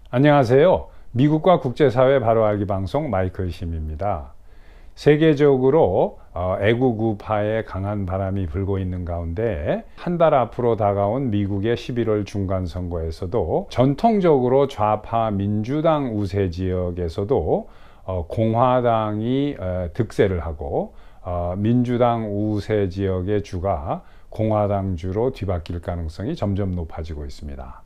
안녕하세요. 미국과 국제사회 바로알기 방송 마이클 심입니다. 세계적으로 애국 우파의 강한 바람이 불고 있는 가운데 한 달 앞으로 다가온 미국의 11월 중간선거에서도 전통적으로 좌파 민주당 우세 지역에서도 공화당이 득세를 하고 민주당 우세 지역의 주가 공화당주로 뒤바뀔 가능성이 점점 높아지고 있습니다.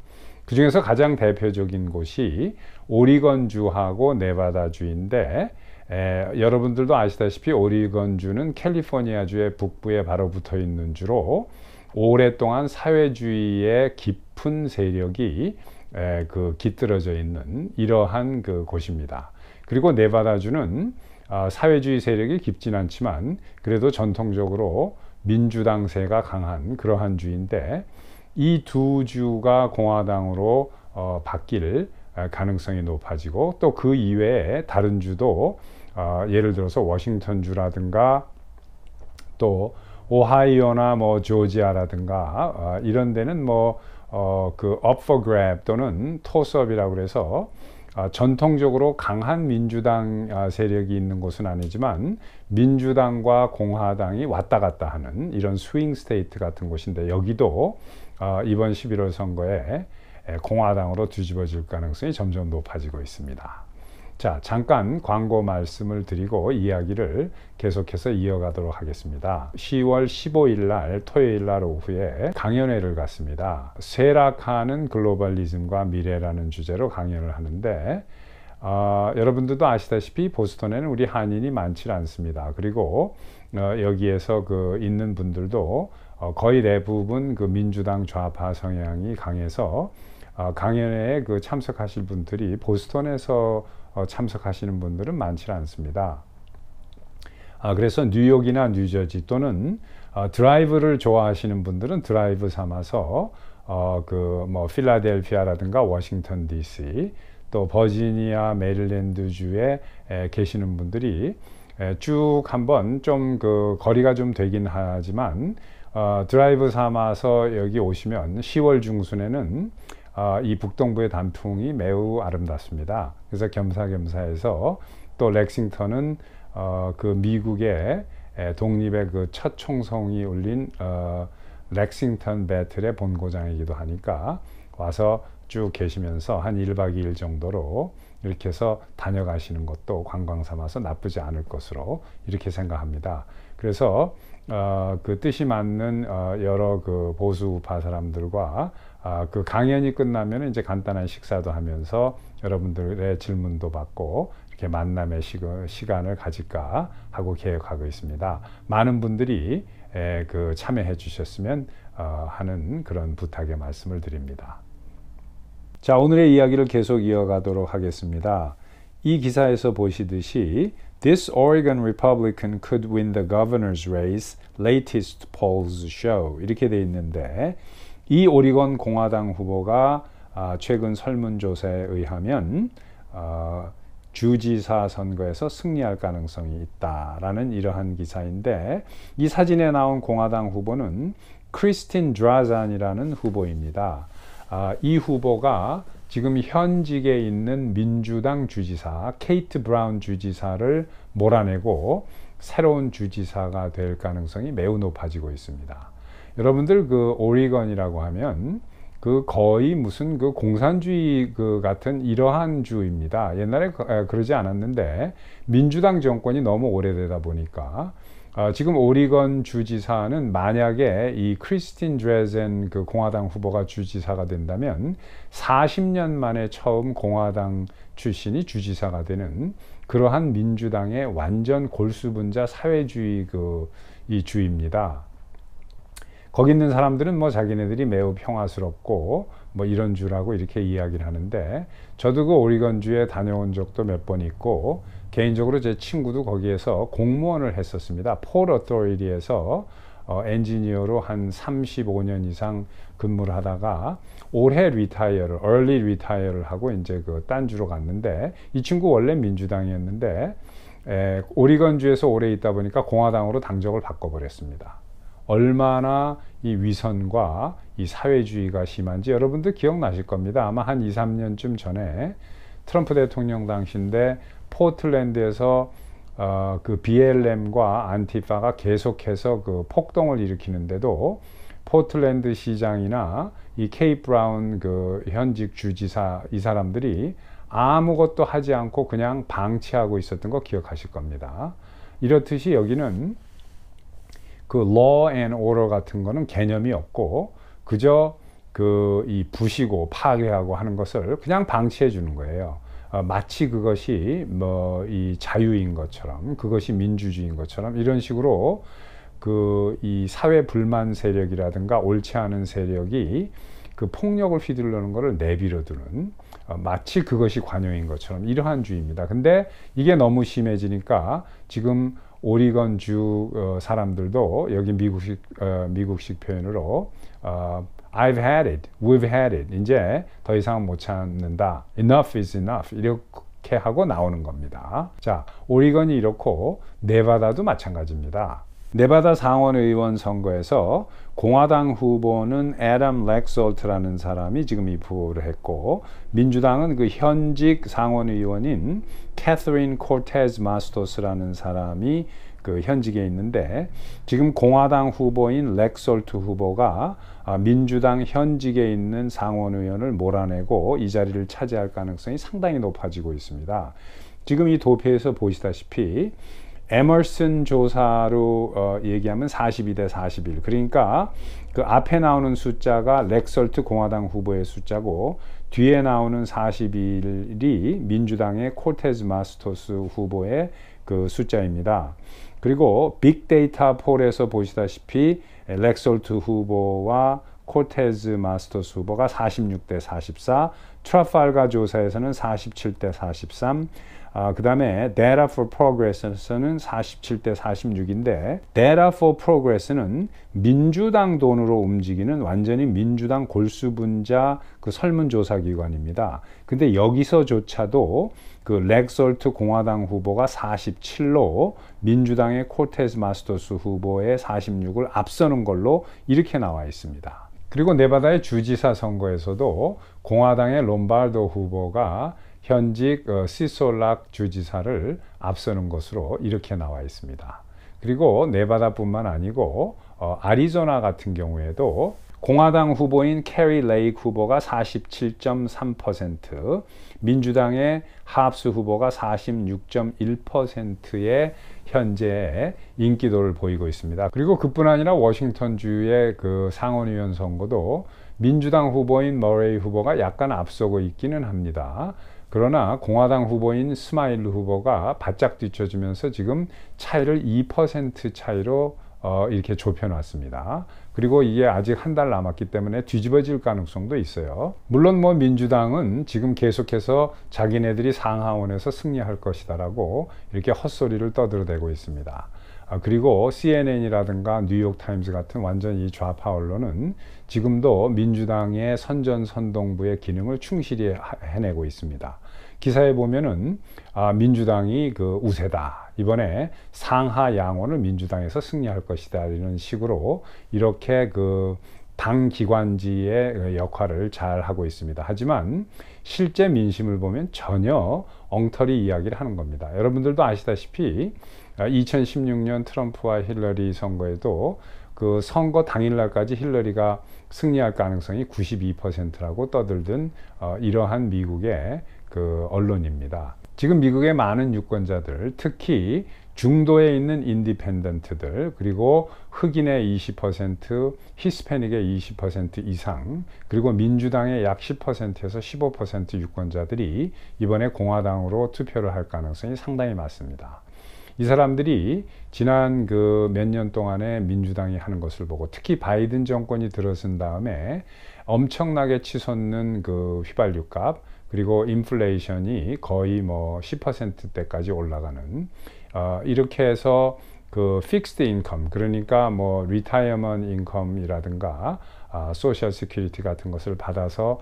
그 중에서 가장 대표적인 곳이 오리건주하고 네바다주인데 여러분들도 아시다시피 오리건주는 캘리포니아주의 북부에 바로 붙어 있는 주로 오랫동안 사회주의의 깊은 세력이 깃들어져 있는 이러한 곳입니다. 그리고 네바다주는 사회주의 세력이 깊진 않지만 그래도 전통적으로 민주당세가 강한 그러한 주인데 이 두 주가 공화당으로 바뀔 가능성이 높아지고 또 그 이외에 다른 주도 예를 들어서 워싱턴주라든가 또 오하이오나 조지아라든가 이런 데는 up for grab 또는 toss-up이라고 그래서 전통적으로 강한 민주당 세력이 있는 곳은 아니지만 민주당과 공화당이 왔다 갔다 하는 이런 스윙 스테이트 같은 곳인데 여기도 이번 11월 선거에 공화당으로 뒤집어질 가능성이 점점 높아지고 있습니다. 자, 잠깐 광고 말씀을 드리고 이야기를 계속해서 이어가도록 하겠습니다. 10월 15일 날 토요일 날 오후에 강연회를 갔습니다. 쇠락하는 글로벌리즘과 미래라는 주제로 강연을 하는데 여러분들도 아시다시피 보스턴에는 우리 한인이 많지 않습니다. 그리고 여기에서 있는 분들도 거의 대부분 민주당 좌파 성향이 강해서 강연회에 참석하실 분들이 보스턴에서 참석하시는 분들은 많지 않습니다. 그래서 뉴욕이나 뉴저지 또는 드라이브를 좋아하시는 분들은 드라이브 삼아서 필라델피아라든가 워싱턴 DC 또 버지니아 메릴랜드주에 계시는 분들이 쭉 한번 좀 거리가 좀 되긴 하지만 드라이브 삼아서 여기 오시면 10월 중순에는 이 북동부의 단풍이 매우 아름답습니다. 그래서 겸사겸사해서 또 렉싱턴은 미국의 독립의 첫 총성이 울린 렉싱턴 배틀의 본고장이기도 하니까 와서 쭉 계시면서 한 1박 2일 정도로 이렇게 해서 다녀가시는 것도 관광 삼아서 나쁘지 않을 것으로 이렇게 생각합니다. 그래서 뜻이 맞는 여러 보수 우파 사람들과 강연이 끝나면 이제 간단한 식사도 하면서 여러분들의 질문도 받고 이렇게 만남의 시간을 가질까 하고 계획하고 있습니다. 많은 분들이 참여해 주셨으면 하는 그런 부탁의 말씀을 드립니다. 자, 오늘의 이야기를 계속 이어가도록 하겠습니다. 이 기사에서 보시듯이 This Oregon Republican could win the governor's race, latest polls show 이렇게 돼 있는데 이 오리건 공화당 후보가 최근 설문조사에 의하면 주지사 선거에서 승리할 가능성이 있다라는 이러한 기사인데 이 사진에 나온 공화당 후보는 크리스틴 드라잔이라는 후보입니다. 이 후보가 지금 현직에 있는 민주당 주지사 케이트 브라운 주지사를 몰아내고 새로운 주지사가 될 가능성이 매우 높아지고 있습니다. 여러분들 오리건이라고 하면 거의 무슨 공산주의 같은 이러한 주입니다. 옛날에 그러지 않았는데 민주당 정권이 너무 오래되다 보니까 지금 오리건 주지사는 만약에 이 크리스틴 드레젠 공화당 후보가 주지사가 된다면 40년 만에 처음 공화당 출신이 주지사가 되는 그러한 민주당의 완전 골수분자 사회주의 이 주입니다. 거기 있는 사람들은 자기네들이 매우 평화스럽고 이런 주라고 이렇게 이야기를 하는데 저도 오리건주에 다녀온 적도 몇 번 있고 개인적으로 제 친구도 거기에서 공무원을 했었습니다. 폴 어토리티에서 엔지니어로 한 35년 이상 근무를 하다가 올해 early retire를 하고 이제 딴 주로 갔는데 이 친구 원래 민주당이었는데 오리건주에서 오래 있다 보니까 공화당으로 당적을 바꿔버렸습니다. 얼마나 이 위선과 이 사회주의가 심한지 여러분들 기억나실 겁니다. 아마 한 2, 3년쯤 전에 트럼프 대통령 당시인데 포틀랜드에서 그 BLM과 안티파가 계속해서 그 폭동을 일으키는데도 포틀랜드 시장이나 이 케이 브라운 그 현직 주지사 이 사람들이 아무것도 하지 않고 그냥 방치하고 있었던 거 기억하실 겁니다. 이렇듯이 여기는 그 law and order 같은 거는 개념이 없고 그저 그 이 부시고 파괴하고 하는 것을 그냥 방치해 주는 거예요. 마치 그것이 뭐 이 자유인 것처럼 그것이 민주주의인 것처럼 이런 식으로 그 이 사회 불만 세력이라든가 옳지 않은 세력이 그 폭력을 휘두르는 것을 내버려 두는 마치 그것이 관용인 것처럼 이러한 주의입니다. 근데 이게 너무 심해지니까 지금 오리건주 사람들도 여기 미국식 표현으로 I've had it, we've had it. 이제 더 이상 못 참는다. Enough is enough. 이렇게 하고 나오는 겁니다. 자, 오리건이 이렇고 네바다도 마찬가지입니다. 네바다 상원의원 선거에서 공화당 후보는 애덤 렉솔트라는 사람이 지금 이 후보를 했고 민주당은 그 현직 상원의원인 캐서린 코테즈 마스토스라는 사람이 그 현직에 있는데 지금 공화당 후보인 렉솔트 후보가 민주당 현직에 있는 상원의원을 몰아내고 이 자리를 차지할 가능성이 상당히 높아지고 있습니다. 지금 이 도표에서 보시다시피 에머슨 조사로 얘기하면 42대 41. 그러니까 그 앞에 나오는 숫자가 렉솔트 공화당 후보의 숫자고 뒤에 나오는 41이 민주당의 코테즈 마스토스 후보의 그 숫자입니다. 그리고 빅데이터 폴에서 보시다시피 렉솔트 후보와 코테즈 마스토스 후보가 46대 44, 트라팔가 조사에서는 47대 43, 그 다음에 Data for Progress에서는 47대 46인데 Data for Progress는 민주당 돈으로 움직이는 완전히 민주당 골수분자 그 설문조사기관입니다. 근데 여기서조차도 그 렉솔트 공화당 후보가 47로 민주당의 코테즈 마스토스 후보의 46을 앞서는 걸로 이렇게 나와 있습니다. 그리고 네바다의 주지사 선거에서도 공화당의 롬발도 후보가 현직 시솔락 주지사를 앞서는 것으로 이렇게 나와 있습니다. 그리고 네바다뿐만 아니고 아리조나 같은 경우에도 공화당 후보인 캐리 레이크 후보가 47.3%, 민주당의 합스 후보가 46.1%의 현재 인기도를 보이고 있습니다. 그리고 그뿐 아니라 워싱턴주의 그 상원의원 선거도 민주당 후보인 머레이 후보가 약간 앞서고 있기는 합니다. 그러나 공화당 후보인 스마일 후보가 바짝 뒤쳐주면서 지금 차이를 2% 차이로 이렇게 좁혀놨습니다. 그리고 이게 아직 한 달 남았기 때문에 뒤집어질 가능성도 있어요. 물론 뭐 민주당은 지금 계속해서 자기네들이 상하원에서 승리할 것이다라고 이렇게 헛소리를 떠들어대고 있습니다. 그리고 CNN이라든가 뉴욕타임스 같은 완전히 좌파 언론은 지금도 민주당의 선전선동부의 기능을 충실히 해내고 있습니다. 기사에 보면은 민주당이 그 우세다. 이번에 상하 양원을 민주당에서 승리할 것이다. 이런 식으로 이렇게 그 당 기관지의 역할을 잘 하고 있습니다. 하지만 실제 민심을 보면 전혀 엉터리 이야기를 하는 겁니다. 여러분들도 아시다시피 2016년 트럼프와 힐러리 선거에도 그 선거 당일날까지 힐러리가 승리할 가능성이 92%라고 떠들던 이러한 미국의 그 언론입니다. 지금 미국의 많은 유권자들, 특히 중도에 있는 인디펜던트들, 그리고 흑인의 20%, 히스패닉의 20% 이상, 그리고 민주당의 약 10%에서 15% 유권자들이 이번에 공화당으로 투표를 할 가능성이 상당히 많습니다. 이 사람들이 지난 그 몇 년 동안에 민주당이 하는 것을 보고 특히 바이든 정권이 들어선 다음에 엄청나게 치솟는 그 휘발유값 그리고 인플레이션이 거의 뭐 10%대까지 올라가는 이렇게 해서 그 픽스드 인컴 그러니까 뭐 리타이어먼트 인컴이라든가 소셜 시큐리티 같은 것을 받아서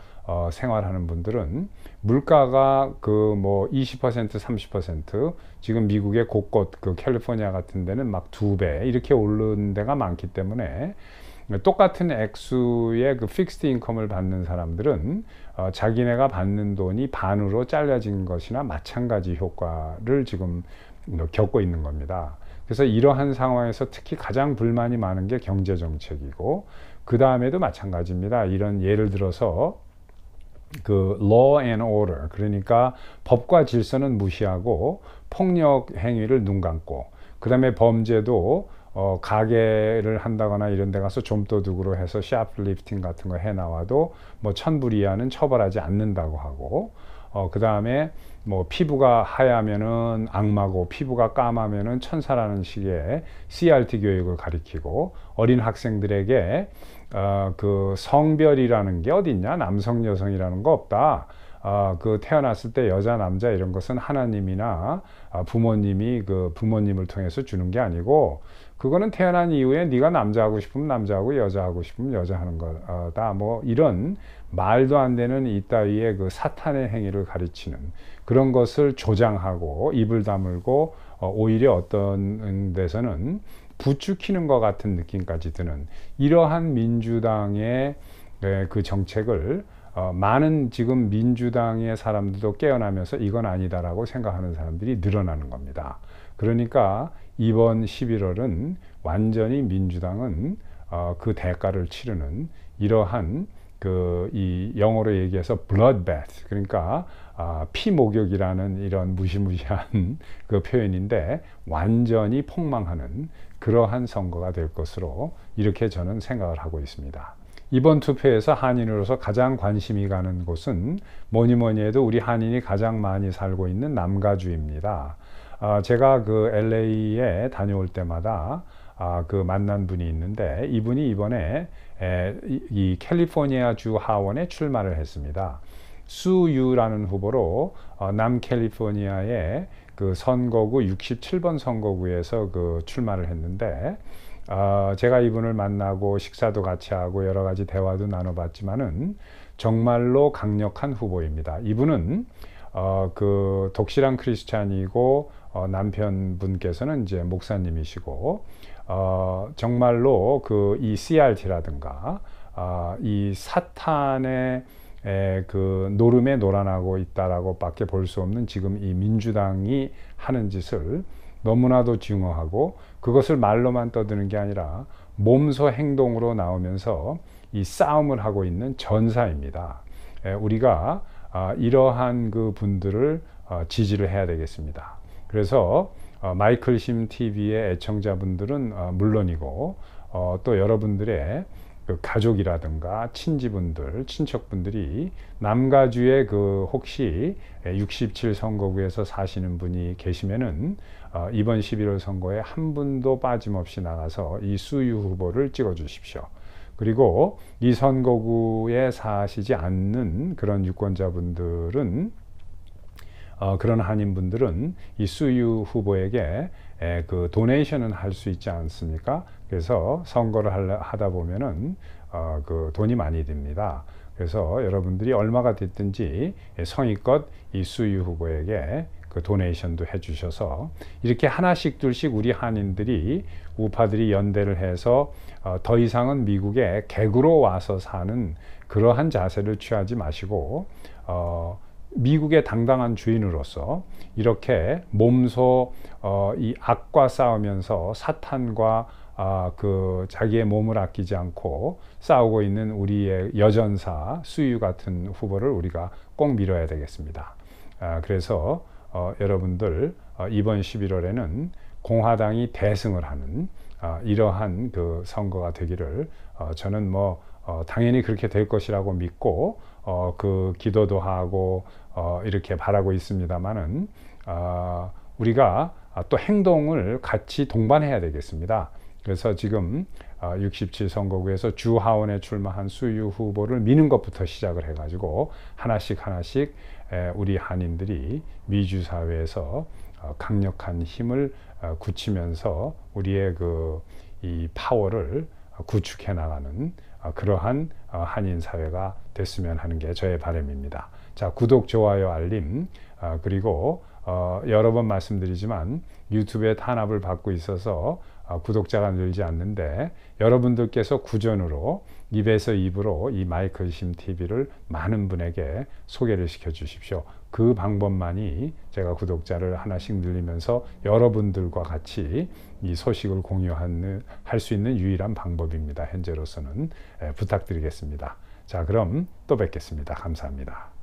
생활하는 분들은 물가가 그 뭐 20% 30% 지금 미국의 곳곳 그 캘리포니아 같은 데는 막 2배 이렇게 오른 데가 많기 때문에 똑같은 액수의 그 픽스드 인컴을 받는 사람들은 자기네가 받는 돈이 반으로 잘려진 것이나 마찬가지 효과를 지금 겪고 있는 겁니다. 그래서 이러한 상황에서 특히 가장 불만이 많은 게 경제 정책이고, 그 다음에도 마찬가지입니다. 이런 예를 들어서 그 law and order, 그러니까 법과 질서는 무시하고 폭력 행위를 눈 감고, 그 다음에 범죄도 가게를 한다거나 이런 데 가서 좀도둑으로 해서 샤프리프팅 같은 거 해 나와도 뭐 1000불 이하는 처벌하지 않는다고 하고, 그 다음에 뭐 피부가 하얗면은 악마고 피부가 까마면은 천사라는 식의 CRT 교육을 가리키고, 어린 학생들에게 그 성별이라는 게 어딨냐, 남성 여성이라는 거 없다, 그 태어났을 때 여자 남자 이런 것은 하나님이나 부모님이 그 부모님을 통해서 주는 게 아니고, 그거는 태어난 이후에 네가 남자 하고 싶으면 남자하고 여자 하고 싶으면 여자 하는 거다, 뭐 이런 말도 안 되는 이따위의 그 사탄의 행위를 가르치는 그런 것을 조장하고 입을 다물고, 오히려 어떤 데서는 부추기는 것 같은 느낌까지 드는 이러한 민주당의 그 정책을 많은 지금 민주당의 사람들도 깨어나면서 이건 아니다라고 생각하는 사람들이 늘어나는 겁니다. 그러니까 이번 11월은 완전히 민주당은 그 대가를 치르는 이러한 이 영어로 얘기해서 bloodbath, 그러니까 피 목욕이라는 이런 무시무시한 그 표현인데, 완전히 폭망하는 그러한 선거가 될 것으로 이렇게 저는 생각을 하고 있습니다. 이번 투표에서 한인으로서 가장 관심이 가는 곳은 뭐니 뭐니 해도 우리 한인이 가장 많이 살고 있는 남가주입니다. 제가 그 LA에 다녀올 때마다 그 만난 분이 있는데, 이분이 이번에 이 캘리포니아 주 하원에 출마를 했습니다. 수유라는 후보로 남캘리포니아의 그 선거구 67번 선거구에서 그 출마를 했는데, 제가 이분을 만나고 식사도 같이 하고 여러 가지 대화도 나눠봤지만은 정말로 강력한 후보입니다. 이분은 그 독실한 크리스찬이고, 남편분께서는 이제 목사님이시고, 정말로 그 이 CRT라든가 이 사탄의 그 노름에 놀아나고 있다라고 밖에 볼 수 없는 지금 이 민주당이 하는 짓을 너무나도 증오하고, 그것을 말로만 떠드는 게 아니라 몸소 행동으로 나오면서 이 싸움을 하고 있는 전사입니다. 우리가 이러한 그 분들을 지지를 해야 되겠습니다. 그래서 마이클 심 TV의 애청자분들은 물론이고, 또 여러분들의 그 가족이라든가 친지분들, 친척분들이 남가주에 그 혹시 67 선거구에서 사시는 분이 계시면은 이번 11월 선거에 한 분도 빠짐없이 나가서 이 수유 후보를 찍어 주십시오. 그리고 이 선거구에 사시지 않는 그런 유권자분들은, 그런 한인분들은 이 수유 후보에게 그 도네이션은 할 수 있지 않습니까? 그래서 선거를 하다 보면은 그 돈이 많이 듭니다. 그래서 여러분들이 얼마가 됐든지 성의껏 이 수유 후보에게 그 도네이션도 해주셔서, 이렇게 하나씩 둘씩 우리 한인들이, 우파들이 연대를 해서 더 이상은 미국에 객으로 와서 사는 그러한 자세를 취하지 마시고, 미국의 당당한 주인으로서 이렇게 몸소 이 악과 싸우면서 사탄과 그 자기의 몸을 아끼지 않고 싸우고 있는 우리의 여전사 수유 같은 후보를 우리가 꼭 밀어야 되겠습니다. 그래서 여러분들 이번 11월에는 공화당이 대승을 하는 이러한 그 선거가 되기를 저는 뭐 당연히 그렇게 될 것이라고 믿고 그 기도도 하고 이렇게 바라고 있습니다만은, 우리가 또 행동을 같이 동반해야 되겠습니다. 그래서 지금 67 선거구에서 주 하원에 출마한 수유 후보를 미는 것부터 시작을 해가지고 하나씩 우리 한인들이 미주 사회에서 강력한 힘을 굳히면서 우리의 이 파워를 구축해 나가는 그러한 한인 사회가 됐으면 하는 게 저의 바람입니다. 자, 구독, 좋아요, 알림, 그리고 여러 번 말씀드리지만 유튜브에 탄압을 받고 있어서 구독자가 늘지 않는데, 여러분들께서 구전으로 입에서 입으로 이 마이클심 TV를 많은 분에게 소개를 시켜 주십시오. 그 방법만이 제가 구독자를 하나씩 늘리면서 여러분들과 같이 이 소식을 공유할 수 있는 유일한 방법입니다. 현재로서는 부탁드리겠습니다. 자, 그럼 또 뵙겠습니다. 감사합니다.